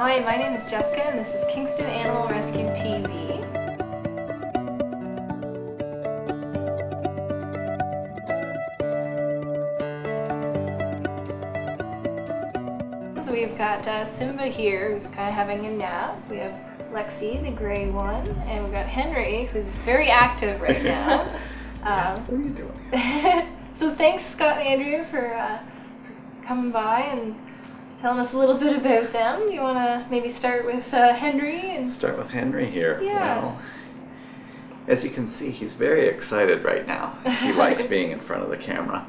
Hi, my name is Jessica and this is Kingston Animal Rescue TV. So we've got Simba here, who's kind of having a nap. We have Lexie, the gray one, and we've got Henry, who's very active right now. What are you doing? So thanks, Scott and Andrea, for coming by and telling us a little bit about them. You want to maybe start with Henry? And Start with Henry here. Yeah. Well, as you can see, he's very excited right now. He likes being in front of the camera.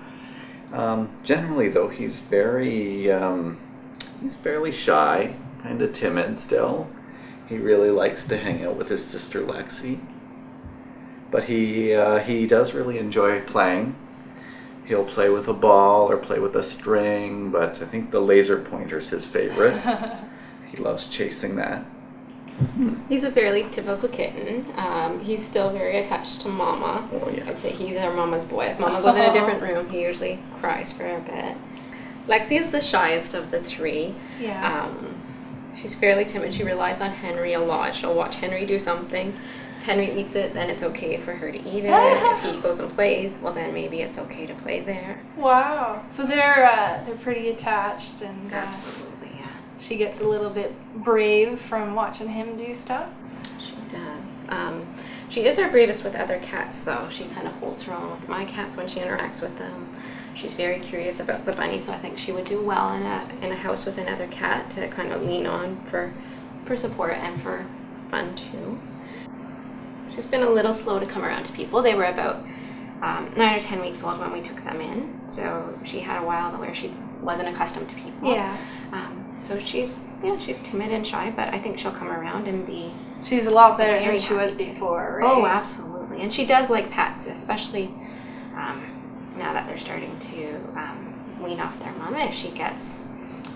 Generally, though, he's fairly shy, kind of timid still. He really likes to hang out with his sister Lexie. But he does really enjoy playing. He'll play with a ball or play with a string, but I think the laser pointer's his favorite. He loves chasing that. He's a fairly typical kitten. He's still very attached to Mama. Oh, yes. I'd say he's our Mama's boy. If Mama goes in a different room, he usually cries for a bit. Lexie is the shyest of the three. yeah. She's fairly timid. She relies on Henry a lot. She'll watch Henry do something. Henry eats it, then it's okay for her to eat it. If he goes and plays, well then maybe it's okay to play there. Wow. So they're pretty attached, and Absolutely, yeah. she gets a little bit brave from watching him do stuff. She does. She is our bravest with other cats, though. She kind of holds her own with my cats when she interacts with them. She's very curious about the bunny, so I think she would do well in a house with another cat to kind of lean on for support and for fun too. She's been a little slow to come around to people. They were about 9 or 10 weeks old when we took them in, so she had a while where she wasn't accustomed to people. Yeah. So she's timid and shy, but I think she'll come around and be. She's a lot better Very than she was happy. before, right? Oh, absolutely. And she does like pets, especially now that they're starting to wean off their mama. If she gets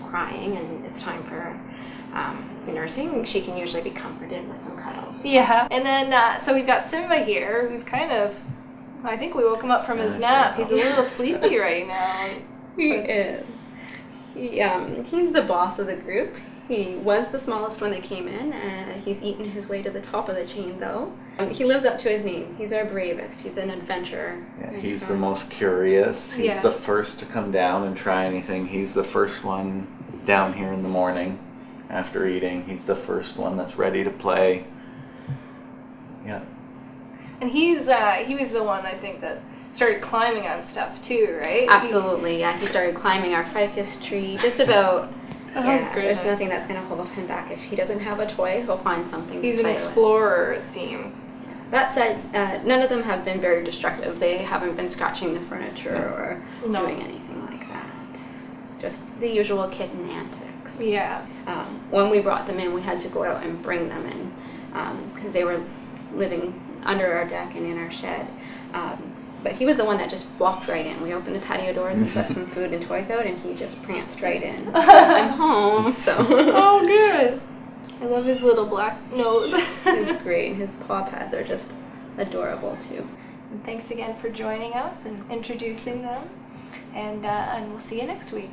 crying and it's time for nursing, she can usually be comforted with some cuddles. Yeah. And then, so we've got Simba here, who's kind of, I think we woke him up from his That's nap. right. He's a little sleepy right now. He is. He's the boss of the group. He was the smallest when they came in. He's eaten his way to the top of the chain, though. He lives up to his name. He's our bravest. He's an adventurer. Yeah, And he's so- the most curious. He's Yeah. the first to come down and try anything. He's the first one down here in the morning after eating. He's the first one that's ready to play. Yeah. And he was the one, I think, that started climbing on stuff too, right? Absolutely, yeah. He started climbing our ficus tree. Just about. Oh, Yeah, goodness. there's nothing that's going to hold him back. If he doesn't have a toy, he'll find something He's to an play explorer, it seems. with. That said, none of them have been very destructive. They haven't been scratching the furniture or No. doing anything like that. Just the usual kitten antics. Yeah. When we brought them in, we had to go out and bring them in because they were living under our deck and in our shed. But he was the one that just walked right in. We opened the patio doors and set some food and toys out, and he just pranced right in. So I'm home. So Oh, good. I love his little black nose. it's great. His paw pads are just adorable too. And thanks again for joining us and introducing them. And we'll see you next week.